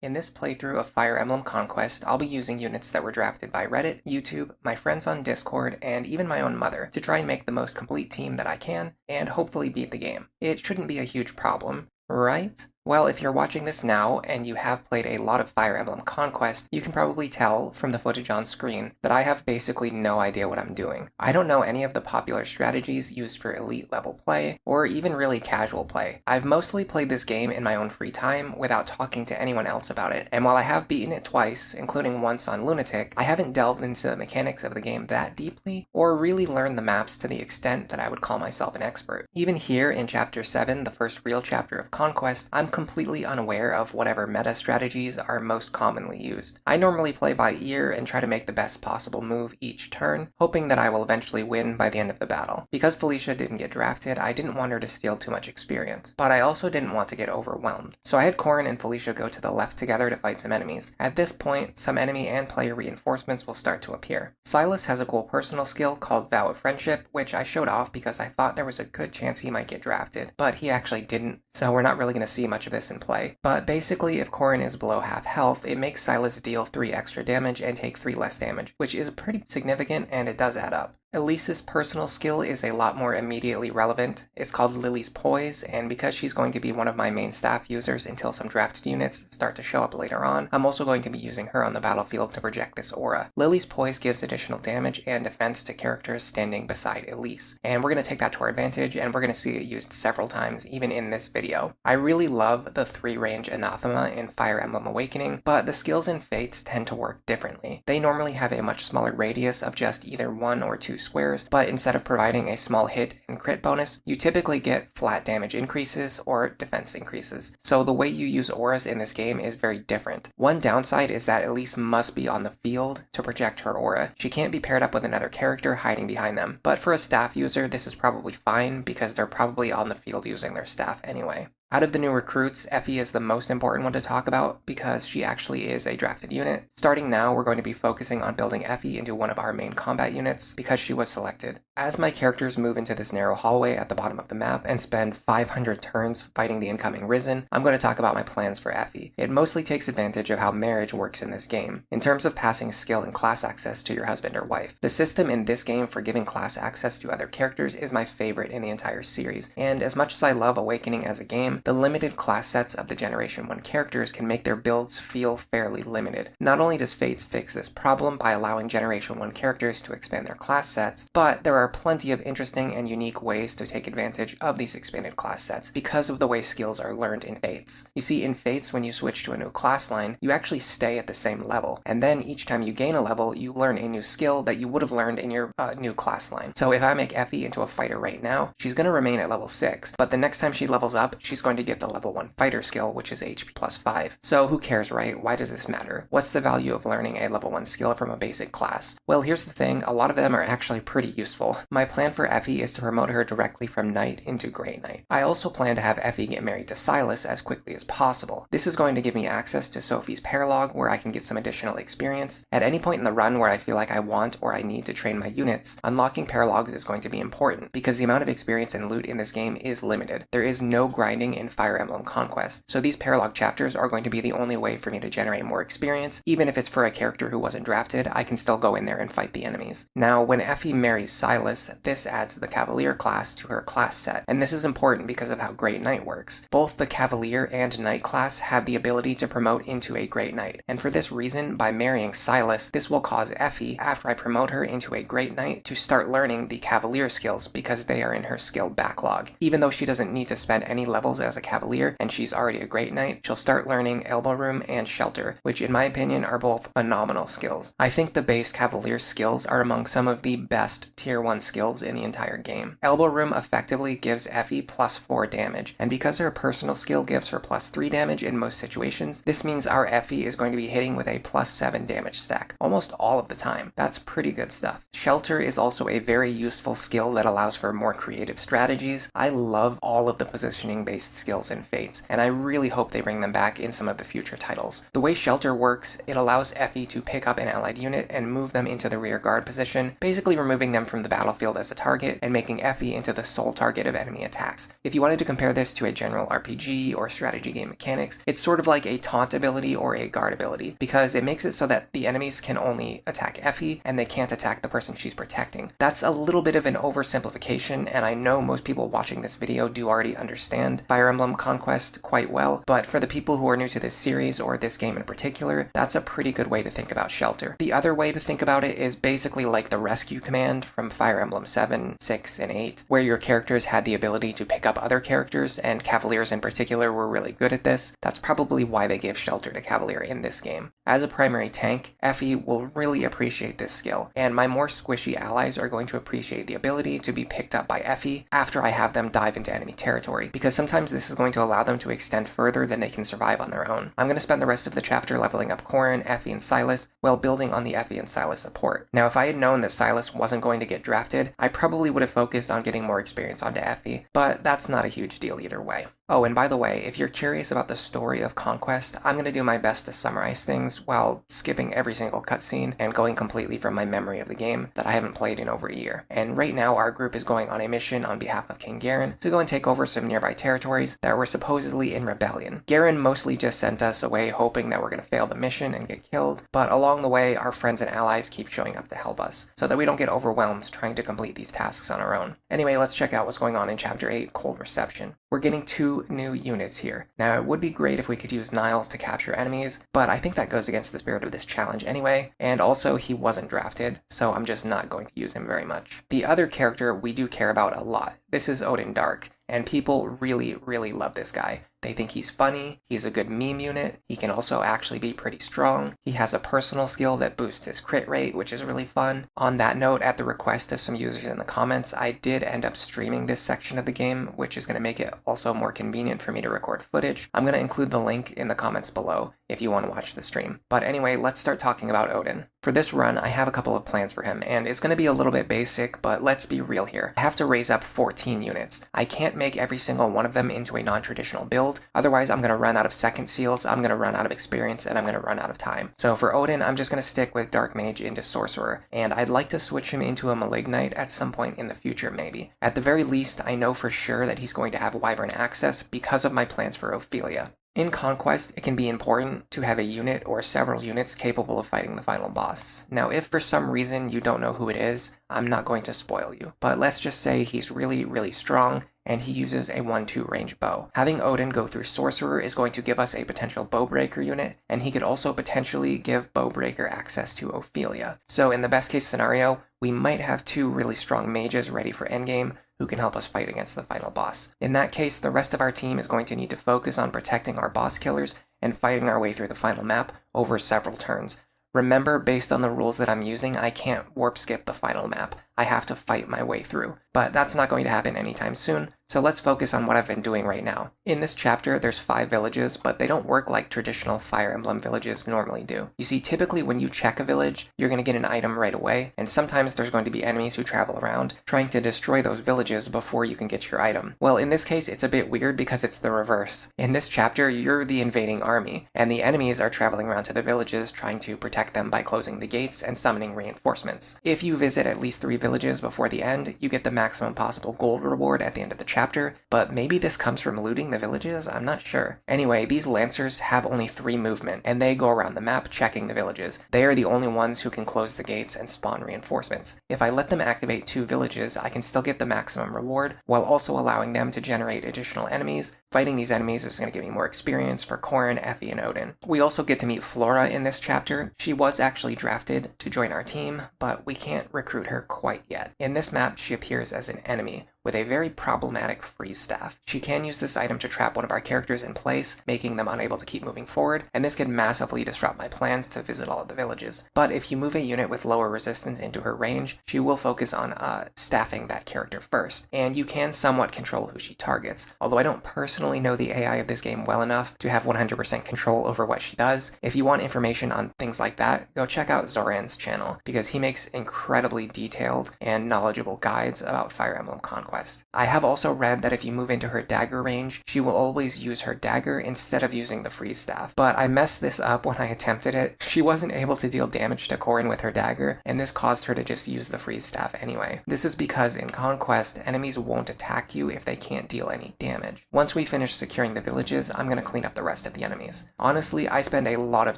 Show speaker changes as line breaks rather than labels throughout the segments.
In this playthrough of Fire Emblem Conquest, I'll be using units that were drafted by Reddit, YouTube, my friends on Discord, and even my own mother to try and make the most complete team that I can, and hopefully beat the game. It shouldn't be a huge problem, right? Well, if you're watching this now and you have played a lot of Fire Emblem Conquest, you can probably tell from the footage on screen that I have basically no idea what I'm doing. I don't know any of the popular strategies used for elite level play, or even really casual play. I've mostly played this game in my own free time without talking to anyone else about it, and while I have beaten it twice, including once on Lunatic, I haven't delved into the mechanics of the game that deeply, or really learned the maps to the extent that I would call myself an expert. Even here in Chapter 7, the first real chapter of Conquest, I'm completely unaware of whatever meta strategies are most commonly used. I normally play by ear and try to make the best possible move each turn, hoping that I will eventually win by the end of the battle. Because Felicia didn't get drafted, I didn't want her to steal too much experience, but I also didn't want to get overwhelmed. So I had Corrin and Felicia go to the left together to fight some enemies. At this point, some enemy and player reinforcements will start to appear. Silas has a cool personal skill called Vow of Friendship, which I showed off because I thought there was a good chance he might get drafted, but he actually didn't, so we're not really going to see much of this in play. But basically, if Corrin is below half health, it makes Silas deal 3 extra damage and take 3 less damage, which is pretty significant and it does add up. Elise's personal skill is a lot more immediately relevant. It's called Lily's Poise, and because she's going to be one of my main staff users until some drafted units start to show up later on, I'm also going to be using her on the battlefield to project this aura. Lily's Poise gives additional damage and defense to characters standing beside Elise, and we're going to take that to our advantage, and we're going to see it used several times, even in this video. I really love the 3-range Anathema in Fire Emblem Awakening, but the skills in Fates tend to work differently. They normally have a much smaller radius of just either 1 or 2 squares, but instead of providing a small hit and crit bonus, you typically get flat damage increases or defense increases. So the way you use auras in this game is very different. One downside is that Elise must be on the field to project her aura. She can't be paired up with another character hiding behind them, but for a staff user this is probably fine because they're probably on the field using their staff anyway. Out of the new recruits, Effie is the most important one to talk about because she actually is a drafted unit. Starting now, we're going to be focusing on building Effie into one of our main combat units because she was selected. As my characters move into this narrow hallway at the bottom of the map and spend 500 turns fighting the incoming Risen, I'm going to talk about my plans for Effie. It mostly takes advantage of how marriage works in this game, in terms of passing skill and class access to your husband or wife. The system in this game for giving class access to other characters is my favorite in the entire series, and as much as I love Awakening as a game, the limited class sets of the Generation 1 characters can make their builds feel fairly limited. Not only does Fates fix this problem by allowing Generation 1 characters to expand their class sets, but there are plenty of interesting and unique ways to take advantage of these expanded class sets because of the way skills are learned in Fates. You see, in Fates, when you switch to a new class line, you actually stay at the same level, and then each time you gain a level, you learn a new skill that you would have learned in your new class line. So if I make Effie into a fighter right now, she's going to remain at level 6, but the next time she levels up, she's going to get the level 1 fighter skill, which is HP plus 5. So who cares, right? Why does this matter? What's the value of learning a level 1 skill from a basic class? Well, here's the thing, a lot of them are actually pretty useful. My plan for Effie is to promote her directly from Knight into Grey Knight. I also plan to have Effie get married to Silas as quickly as possible. This is going to give me access to Sophie's Paralogue, where I can get some additional experience. At any point in the run where I feel like I want or I need to train my units, unlocking Paralogues is going to be important, because the amount of experience and loot in this game is limited. There is no grinding in Fire Emblem Conquest, so these Paralogue chapters are going to be the only way for me to generate more experience. Even if it's for a character who wasn't drafted, I can still go in there and fight the enemies. Now, when Effie marries Silas, this adds the Cavalier class to her class set, and this is important because of how Great Knight works. Both the Cavalier and Knight class have the ability to promote into a Great Knight, and for this reason, by marrying Silas, this will cause Effie, after I promote her into a Great Knight, to start learning the Cavalier skills because they are in her skill backlog. Even though she doesn't need to spend any levels as a Cavalier, and she's already a Great Knight, she'll start learning Elbow Room and Shelter, which in my opinion are both phenomenal skills. I think the base Cavalier skills are among some of the best tier 1 skills in the entire game. Elbow Room effectively gives Effie plus 4 damage, and because her personal skill gives her plus 3 damage in most situations, this means our Effie is going to be hitting with a plus 7 damage stack, almost all of the time. That's pretty good stuff. Shelter is also a very useful skill that allows for more creative strategies. I love all of the positioning based skills in Fates, and I really hope they bring them back in some of the future titles. The way Shelter works, it allows Effie to pick up an allied unit and move them into the rear guard position, basically removing them from the battlefield as a target and making Effie into the sole target of enemy attacks. If you wanted to compare this to a general RPG or strategy game mechanics, it's sort of like a taunt ability or a guard ability, because it makes it so that the enemies can only attack Effie and they can't attack the person she's protecting. That's a little bit of an oversimplification, and I know most people watching this video do already understand Fire Emblem Conquest quite well, but for the people who are new to this series or this game in particular, that's a pretty good way to think about Shelter. The other way to think about it is basically like the rescue command from Fire Emblem 7, 6, and 8, where your characters had the ability to pick up other characters, and Cavaliers in particular were really good at this. That's probably why they gave Shelter to Cavalier in this game. As a primary tank, Effie will really appreciate this skill, and my more squishy allies are going to appreciate the ability to be picked up by Effie after I have them dive into enemy territory, because sometimes this is going to allow them to extend further than they can survive on their own. I'm going to spend the rest of the chapter leveling up Corrin, Effie, and Silas while building on the Effie and Silas support. Now, if I had known that Silas wasn't going to get drafted, I probably would have focused on getting more experience onto Effie, but that's not a huge deal either way. Oh, and by the way, if you're curious about the story of Conquest, I'm going to do my best to summarize things while skipping every single cutscene and going completely from my memory of the game that I haven't played in over a year. And right now, our group is going on a mission on behalf of King Garen to go and take over some nearby territories that were supposedly in rebellion. Garen mostly just sent us away hoping that we're going to fail the mission and get killed, but along the way, our friends and allies keep showing up to help us, so that we don't get overwhelmed trying to complete these tasks on our own. Anyway, let's check out what's going on in Chapter 8, Cold Reception. We're getting 2 new units here. Now, it would be great if we could use Niles to capture enemies, but I think that goes against the spirit of this challenge anyway, and also he wasn't drafted, so I'm just not going to use him very much. The other character we do care about a lot. This is Odin Dark, and people really, really love this guy. They think he's funny, he's a good meme unit, he can also actually be pretty strong, he has a personal skill that boosts his crit rate, which is really fun. On that note, at the request of some users in the comments, I did end up streaming this section of the game, which is going to make it also more convenient for me to record footage. I'm going to include the link in the comments below if you want to watch the stream. But anyway, let's start talking about Odin. For this run, I have a couple of plans for him, and it's going to be a little bit basic, but let's be real here. I have to raise up 14 units. I can't make every single one of them into a non-traditional build, otherwise I'm going to run out of second seals, I'm going to run out of experience, and I'm going to run out of time. So for Odin, I'm just going to stick with Dark Mage into Sorcerer, and I'd like to switch him into a Malignite at some point in the future maybe. At the very least, I know for sure that he's going to have Wyvern access because of my plans for Ophelia. In Conquest, it can be important to have a unit or several units capable of fighting the final boss. Now, if for some reason you don't know who it is, I'm not going to spoil you, but let's just say he's really, really strong, and he uses a 1-2 range bow. Having Odin go through Sorcerer is going to give us a potential Bowbreaker unit, and he could also potentially give Bowbreaker access to Ophelia. So in the best case scenario, we might have 2 really strong mages ready for endgame who can help us fight against the final boss. In that case, the rest of our team is going to need to focus on protecting our boss killers and fighting our way through the final map over several turns. Remember, based on the rules that I'm using, I can't warp skip the final map. I have to fight my way through. But that's not going to happen anytime soon, so let's focus on what I've been doing right now. In this chapter, there's 5 villages, but they don't work like traditional Fire Emblem villages normally do. You see, typically when you check a village, you're going to get an item right away, and sometimes there's going to be enemies who travel around, trying to destroy those villages before you can get your item. Well, in this case, it's a bit weird because it's the reverse. In this chapter, you're the invading army, and the enemies are traveling around to the villages trying to protect them by closing the gates and summoning reinforcements. If you visit at least 3 villages before the end, you get the maximum possible gold reward at the end of the chapter, but maybe this comes from looting the villages? I'm not sure. Anyway, these Lancers have only 3 movement, and they go around the map checking the villages. They are the only ones who can close the gates and spawn reinforcements. If I let them activate 2 villages, I can still get the maximum reward, while also allowing them to generate additional enemies. Fighting these enemies is going to give me more experience for Corrin, Effie, and Odin. We also get to meet Flora in this chapter. She was actually drafted to join our team, but we can't recruit her quite yet. In this map, she appears as an enemy, with a very problematic freeze staff. She can use this item to trap one of our characters in place, making them unable to keep moving forward, and this can massively disrupt my plans to visit all of the villages. But if you move a unit with lower resistance into her range, she will focus on staffing that character first, and you can somewhat control who she targets. Although I don't personally know the AI of this game well enough to have 100% control over what she does, if you want information on things like that, go check out Zoran's channel, because he makes incredibly detailed and knowledgeable guides about Fire Emblem Conquest. Conquest. I have also read that if you move into her dagger range, she will always use her dagger instead of using the freeze staff. But I messed this up when I attempted it. She wasn't able to deal damage to Corrin with her dagger, and this caused her to just use the freeze staff anyway. This is because in Conquest, enemies won't attack you if they can't deal any damage. Once we finish securing the villages, I'm going to clean up the rest of the enemies. Honestly, I spend a lot of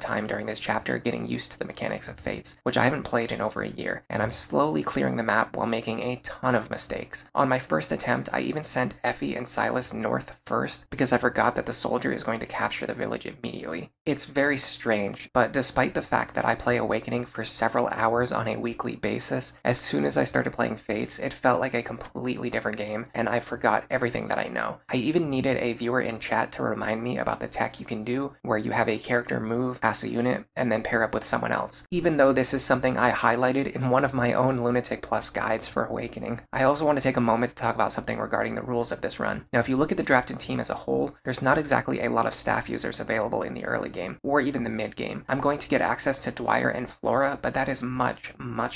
time during this chapter getting used to the mechanics of Fates, which I haven't played in over a year, and I'm slowly clearing the map while making a ton of mistakes. On my first attempt, I even sent Effie and Silas north first because I forgot that the soldier is going to capture the village immediately. It's very strange, but despite the fact that I play Awakening for several hours on a weekly basis, as soon as I started playing Fates, it felt like a completely different game, and I forgot everything that I know. I even needed a viewer in chat to remind me about the tech you can do, where you have a character move past a unit, and then pair up with someone else. Even though this is something I highlighted in one of my own Lunatic Plus guides for Awakening. I also want to take a moment to talk about something regarding the rules of this run. Now, if you look at the drafted team as a whole, there's not exactly a lot of staff users available in the early game, or even the mid game. I'm going to get access to Dwyer and Flora, but that is much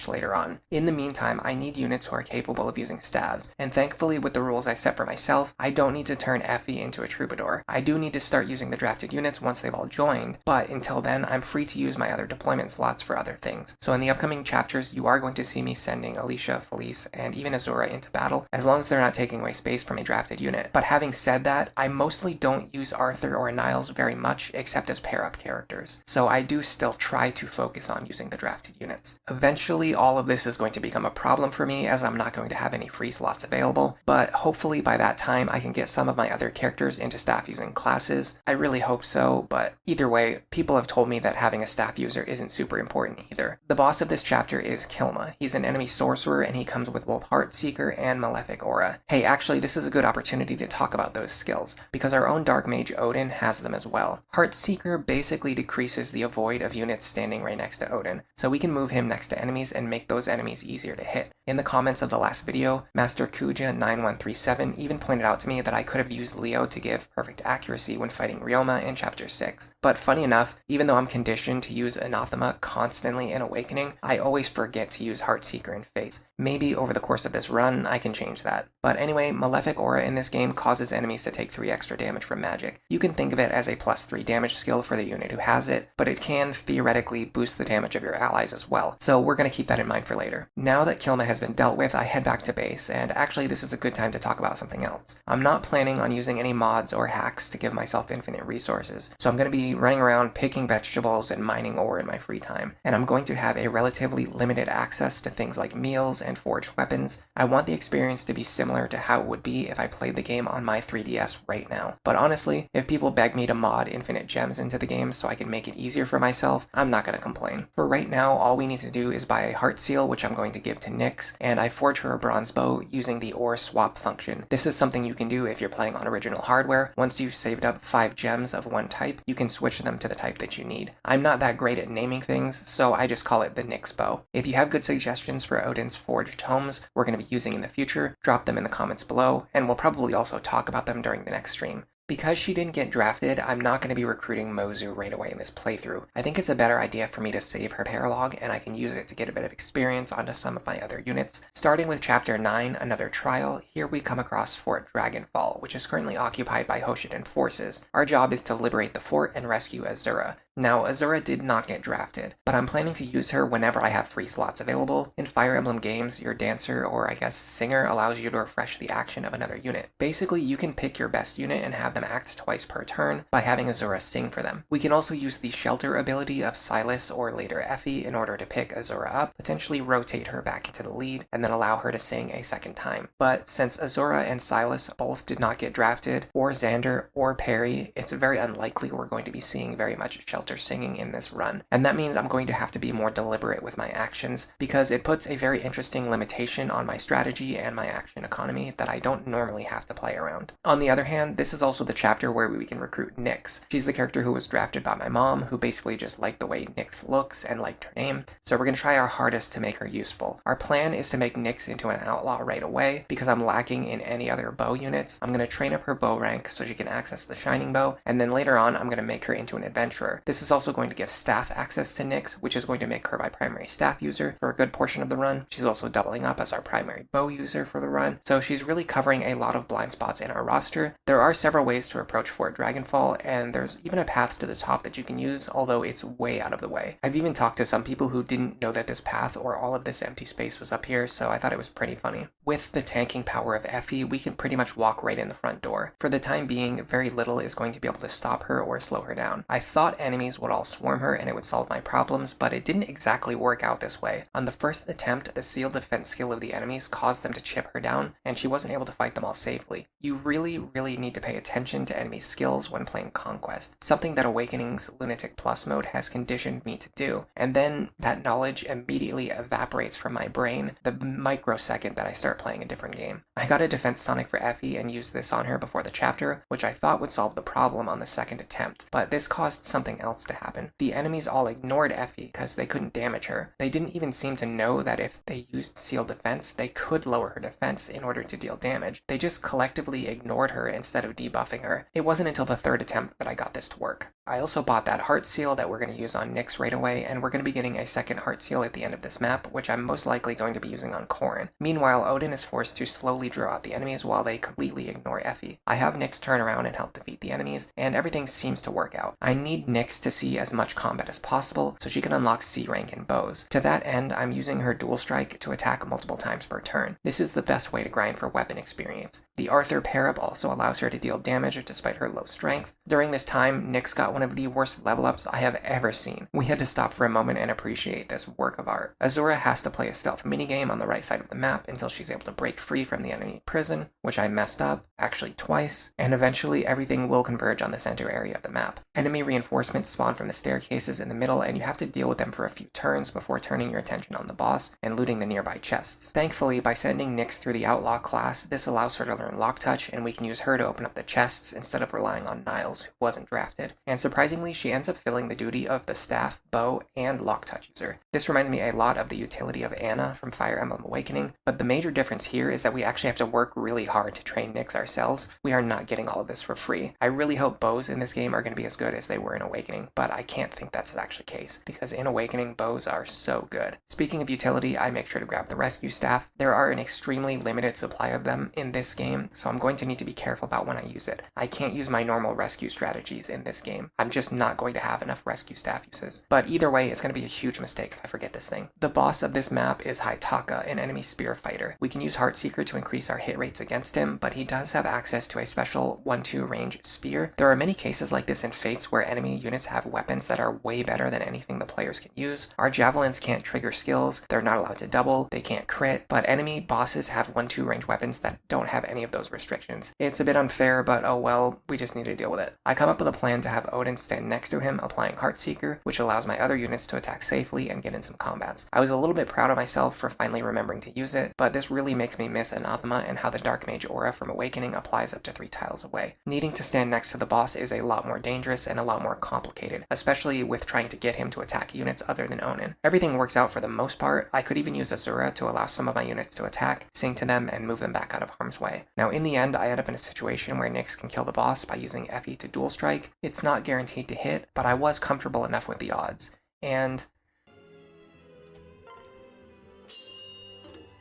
later on. In the meantime, I need units who are capable of using staves, and thankfully with the rules I set for myself, I don't need to turn Effie into a troubadour. I do need to start using the drafted units once they've all joined, but until then, I'm free to use my other deployment slots for other things. So in the upcoming chapters, you are going to see me sending Alicia, Felice, and even Azura into battle, as long as they're not taking away space from a drafted unit. But having said that, I mostly don't use Arthur or Niles very much, except as pair-up characters. So I do still try to focus on using the drafted units. Eventually, all of this is going to become a problem for me, as I'm not going to have any free slots available, but hopefully by that time I can get some of my other characters into staff using classes. I really hope so, but either way, people have told me that having a staff user isn't super important either. The boss of this chapter is Kilma. He's an enemy sorcerer, and he comes with both Heartseeker and Malefic Aura. Hey, actually, this is a good opportunity to talk about those skills, because our own Dark Mage Odin has them as well. Heartseeker basically decreases the avoid of units standing right next to Odin, so we can move him next to enemies and make those enemies easier to hit. In the comments of the last video, Master Kuja9137 even pointed out to me that I could have used Leo to give perfect accuracy when fighting Ryoma in Chapter 6. But funny enough, even though I'm conditioned to use Anathema constantly in Awakening, I always forget to use Heartseeker in Fates. Maybe over the course of this run, I can change that. But anyway, Malefic Aura in this game causes enemies to take 3 extra damage from magic. You can think of it as a +3 damage skill for the unit who has it, but it can theoretically boost the damage of your allies as well. So we're going to keep that in mind for later. Now that Kilma has been dealt with, I head back to base, and actually this is a good time to talk about something else. I'm not planning on using any mods or hacks to give myself infinite resources, so I'm going to be running around picking vegetables and mining ore in my free time, and I'm going to have a relatively limited access to things like meals and forged weapons. I want the experience to be similar to how it would be if I played the game on my 3DS right now. But honestly, if people beg me to mod infinite gems into the game so I can make it easier for myself, I'm not going to complain. For right now, all we need to do is buy a heart seal, which I'm going to give to Nyx, and I forge her a bronze bow using the ore swap function. This is something you can do if you're playing on original hardware. Once you've saved up 5 gems of one type, you can switch them to the type that you need. I'm not that great at naming things, so I just call it the Nyx bow. If you have good suggestions for Odin's forged tomes we're going to be using in the future, drop them in the comments below, and we'll probably also talk about them during the next stream. Because she didn't get drafted, I'm not going to be recruiting Mozu right away in this playthrough. I think it's a better idea for me to save her Paralogue, and I can use it to get a bit of experience onto some of my other units. Starting with Chapter 9, Another Trial, here we come across Fort Dragonfall, which is currently occupied by Hoshidan forces. Our job is to liberate the fort and rescue Azura. Now, Azura did not get drafted, but I'm planning to use her whenever I have free slots available. In Fire Emblem games, your dancer, or I guess singer, allows you to refresh the action of another unit. Basically, you can pick your best unit and have them act twice per turn by having Azura sing for them. We can also use the shelter ability of Silas or later Effie in order to pick Azura up, potentially rotate her back into the lead, and then allow her to sing a second time. But since Azura and Silas both did not get drafted, or Xander or Perry, it's very unlikely we're going to be seeing very much shelter singing in this run, and that means I'm going to have to be more deliberate with my actions, because it puts a very interesting limitation on my strategy and my action economy that I don't normally have to play around. On the other hand, this is also the chapter where we can recruit Nyx. She's the character who was drafted by my mom, who basically just liked the way Nyx looks and liked her name, so we're going to try our hardest to make her useful. Our plan is to make Nyx into an outlaw right away, because I'm lacking in any other bow units. I'm going to train up her bow rank so she can access the shining bow, and then later on I'm going to make her into an adventurer. This This is also going to give staff access to Nyx, which is going to make her my primary staff user for a good portion of the run. She's also doubling up as our primary bow user for the run, so she's really covering a lot of blind spots in our roster. There are several ways to approach Fort Dragonfall, and there's even a path to the top that you can use, although it's way out of the way. I've even talked to some people who didn't know that this path or all of this empty space was up here, so I thought it was pretty funny. With the tanking power of Effie, we can pretty much walk right in the front door. For the time being, very little is going to be able to stop her or slow her down. I thought enemies would all swarm her and it would solve my problems, but it didn't exactly work out this way. On the first attempt, the seal defense skill of the enemies caused them to chip her down, and she wasn't able to fight them all safely. You really need to pay attention to enemy skills when playing Conquest, something that Awakening's Lunatic Plus mode has conditioned me to do, and then that knowledge immediately evaporates from my brain the microsecond that I start playing a different game. I got a defense tonic for Effie and used this on her before the chapter, which I thought would solve the problem on the second attempt, but this caused something else to happen. The enemies all ignored Effie because they couldn't damage her. They didn't even seem to know that if they used seal defense, they could lower her defense in order to deal damage. They just collectively ignored her instead of debuffing her. It wasn't until the third attempt that I got this to work. I also bought that heart seal that we're going to use on Nyx right away, and we're going to be getting a second heart seal at the end of this map, which I'm most likely going to be using on Corrin. Meanwhile, Odin is forced to slowly draw out the enemies while they completely ignore Effie. I have Nyx turn around and help defeat the enemies, and everything seems to work out. I need Nyx to see as much combat as possible so she can unlock C rank in bows. To that end, I'm using her dual strike to attack multiple times per turn. This is the best way to grind for weapon experience. The Arthur pair-up also allows her to deal damage despite her low strength. During this time, Nyx got one of the worst level ups I have ever seen. We had to stop for a moment and appreciate this work of art. Azura has to play a stealth minigame on the right side of the map until she's able to break free from the enemy prison, which I messed up, actually twice, and eventually everything will converge on the center area of the map. Enemy reinforcements spawn from the staircases in the middle, and you have to deal with them for a few turns before turning your attention on the boss and looting the nearby chests. Thankfully, by sending Nyx through the Outlaw class, this allows her to learn Lock Touch, and we can use her to open up the chests instead of relying on Niles, who wasn't drafted. And surprisingly, she ends up filling the duty of the staff, bow, and Lock Touch user. This reminds me a lot of the utility of Anna from Fire Emblem Awakening, but the major difference here is that we actually have to work really hard to train Nyx ourselves. We are not getting all of this for free. I really hope bows in this game are going to be as good as they were in Awakening, but I can't think that's actually the case, because in Awakening, bows are so good. Speaking of utility, I make sure to grab the rescue staff. There are an extremely limited supply of them in this game, so I'm going to need to be careful about when I use it. I can't use my normal rescue strategies in this game. I'm just not going to have enough rescue staff uses. But either way, it's going to be a huge mistake if I forget this thing. The boss of this map is Haitaka, an enemy spear fighter. We can use Heartseeker to increase our hit rates against him, but he does have access to a special 1-2 range spear. There are many cases like this in Fates where enemy units have weapons that are way better than anything the players can use. Our javelins can't trigger skills, they're not allowed to double, they can't crit, but enemy bosses have 1-2 range weapons that don't have any of those restrictions. It's a bit unfair, but oh well, we just need to deal with it. I come up with a plan to have Odin stand next to him, applying Heartseeker, which allows my other units to attack safely and get in some combats. I was a little bit proud of myself for finally remembering to use it, but this really makes me miss Anathema and how the Dark Mage aura from Awakening applies up to 3 tiles away. Needing to stand next to the boss is a lot more dangerous and a lot more complicated, especially with trying to get him to attack units other than Onin. Everything works out for the most part. I could even use Azura to allow some of my units to attack, sing to them, and move them back out of harm's way. Now in the end, I end up in a situation where Nyx can kill the boss by using Effie to dual strike. It's not guaranteed to hit, but I was comfortable enough with the odds. And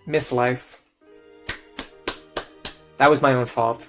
miss life. That was my own fault.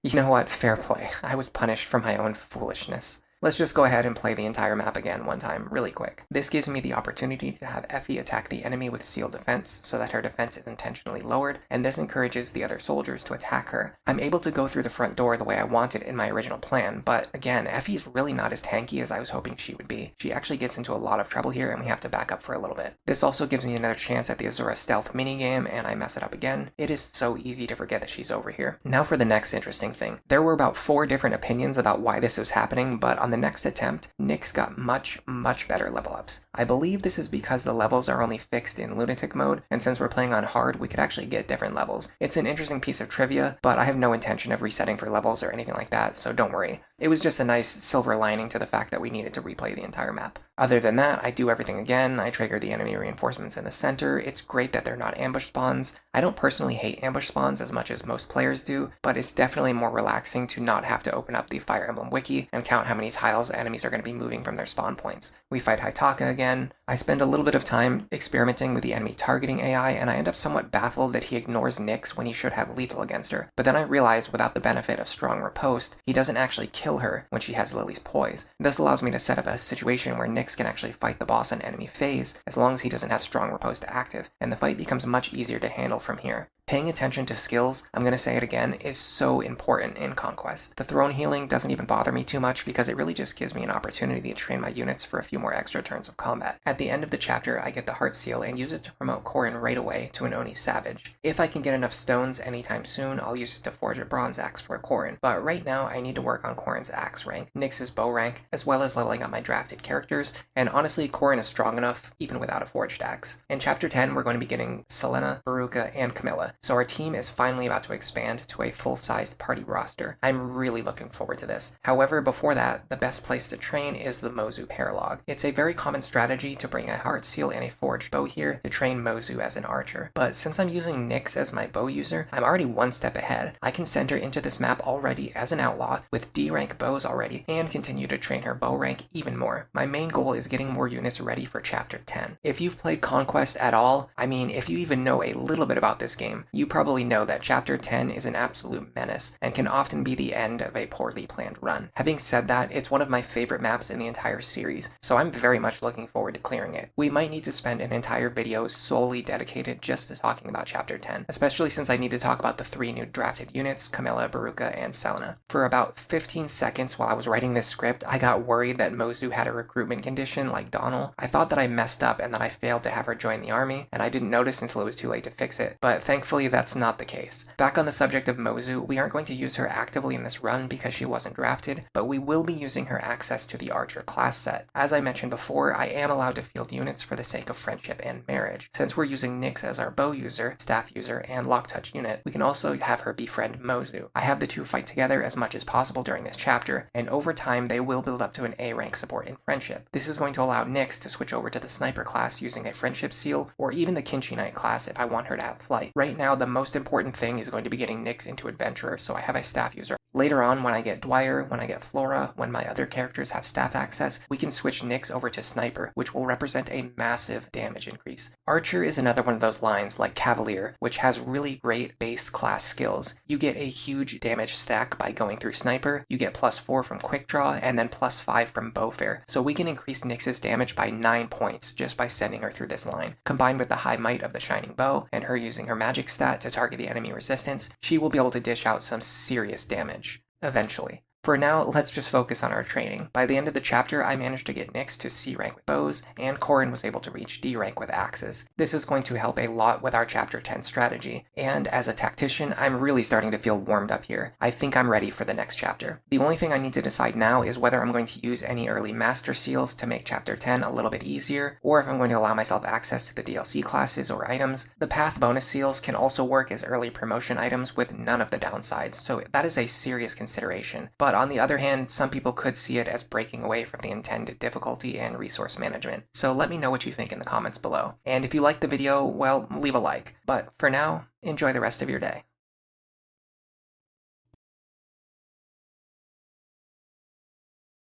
You know what? Fair play. I was punished for my own foolishness. Let's just go ahead and play the entire map again one time, really quick. This gives me the opportunity to have Effie attack the enemy with seal defense, so that her defense is intentionally lowered, and this encourages the other soldiers to attack her. I'm able to go through the front door the way I wanted in my original plan, but again, Effie's really not as tanky as I was hoping she would be. She actually gets into a lot of trouble here, and we have to back up for a little bit. This also gives me another chance at the Azura stealth minigame, and I mess it up again. It is so easy to forget that she's over here. Now for the next interesting thing. There were about 4 different opinions about why this was happening, but on the next attempt, Nyx got much better level ups. I believe this is because the levels are only fixed in Lunatic mode, and since we're playing on hard, we could actually get different levels. It's an interesting piece of trivia, but I have no intention of resetting for levels or anything like that, so don't worry. It was just a nice silver lining to the fact that we needed to replay the entire map. Other than that, I do everything again. I trigger the enemy reinforcements in the center. It's great that they're not ambush spawns. I don't personally hate ambush spawns as much as most players do, but it's definitely more relaxing to not have to open up the Fire Emblem wiki and count how many tiles enemies are going to be moving from their spawn points. We fight Haitaka again. I spend a little bit of time experimenting with the enemy targeting AI, and I end up somewhat baffled that he ignores Nyx when he should have lethal against her. But then I realize without the benefit of strong riposte, he doesn't actually kill her when she has Lily's poise. This allows me to set up a situation where Nyx can actually fight the boss in enemy phase as long as he doesn't have strong riposte active, and the fight becomes much easier to handle from here. Paying attention to skills, I'm going to say it again, is so important in Conquest. The throne healing doesn't even bother me too much because it really just gives me an opportunity to train my units for a few more extra turns of combat. At the end of the chapter, I get the Heart Seal and use it to promote Corrin right away to an Oni Savage. If I can get enough stones anytime soon, I'll use it to forge a Bronze Axe for Corrin, but right now I need to work on Corrin's Axe rank, Nyx's bow rank, as well as leveling up my drafted characters, and honestly, Corrin is strong enough even without a forged axe. In Chapter 10, we're going to be getting Selena, Veruca, and Camilla, so our team is finally about to expand to a full-sized party roster. I'm really looking forward to this. However, before that, the best place to train is the Mozu Paralogue. It's a very common strategy to bring a Heart Seal and a forged bow here to train Mozu as an archer, but since I'm using Nyx as my bow user, I'm already one step ahead. I can send her into this map already as an outlaw with D-rank bows already, and continue to train her bow rank even more. My main goal is getting more units ready for Chapter 10. If you've played Conquest at all, I mean, if you even know a little bit about this game, you probably know that Chapter 10 is an absolute menace and can often be the end of a poorly planned run. Having said that, it's one of my favorite maps in the entire series, so I'm very much looking forward to clearing it. We might need to spend an entire video solely dedicated just to talking about Chapter 10, especially since I need to talk about the 3 new drafted units, Camilla, Veruca, and Selena. For about 15 seconds while I was writing this script, I got worried that Mozu had a recruitment condition like Donald. I thought that I messed up and that I failed to have her join the army, and I didn't notice until it was too late to fix it, but thankfully that's not the case. Back on the subject of Mozu, we aren't going to use her actively in this run because she wasn't drafted, but we will be using her access to the Archer class set. As I mentioned before, I am allowed to field units for the sake of friendship and marriage. Since we're using Nyx as our bow user, staff user, and lock touch unit, we can also have her befriend Mozu. I have the two fight together as much as possible during this chapter, and over time they will build up to an A rank support in friendship. This is going to allow Nyx to switch over to the sniper class using a friendship seal, or even the Kinchi Knight class if I want her to have flight. Right now, the most important thing is going to be getting Nyx into Adventurer, so I have a staff user. Later on, when I get Dwyer, when I get Flora, when my other characters have staff access, we can switch Nyx over to Sniper, which will represent a massive damage increase. Archer is another one of those lines, like Cavalier, which has really great base class skills. You get a huge damage stack by going through Sniper, you get +4 from Quick Draw, and then +5 from Bowfair, so we can increase Nyx's damage by 9 points just by sending her through this line. Combined with the high might of the Shining Bow, and her using her magic stat to target the enemy resistance, she will be able to dish out some serious damage. Eventually. For now, let's just focus on our training. By the end of the chapter, I managed to get Nyx to C rank with bows, and Corrin was able to reach D rank with axes. This is going to help a lot with our Chapter 10 strategy, and as a tactician, I'm really starting to feel warmed up here. I think I'm ready for the next chapter. The only thing I need to decide now is whether I'm going to use any early Master Seals to make Chapter 10 a little bit easier, or if I'm going to allow myself access to the DLC classes or items. The Path bonus seals can also work as early promotion items with none of the downsides, so that is a serious consideration. But on the other hand, some people could see it as breaking away from the intended difficulty and resource management. So let me know what you think in the comments below. And if you liked the video, well, leave a like. But for now, enjoy the rest of your day.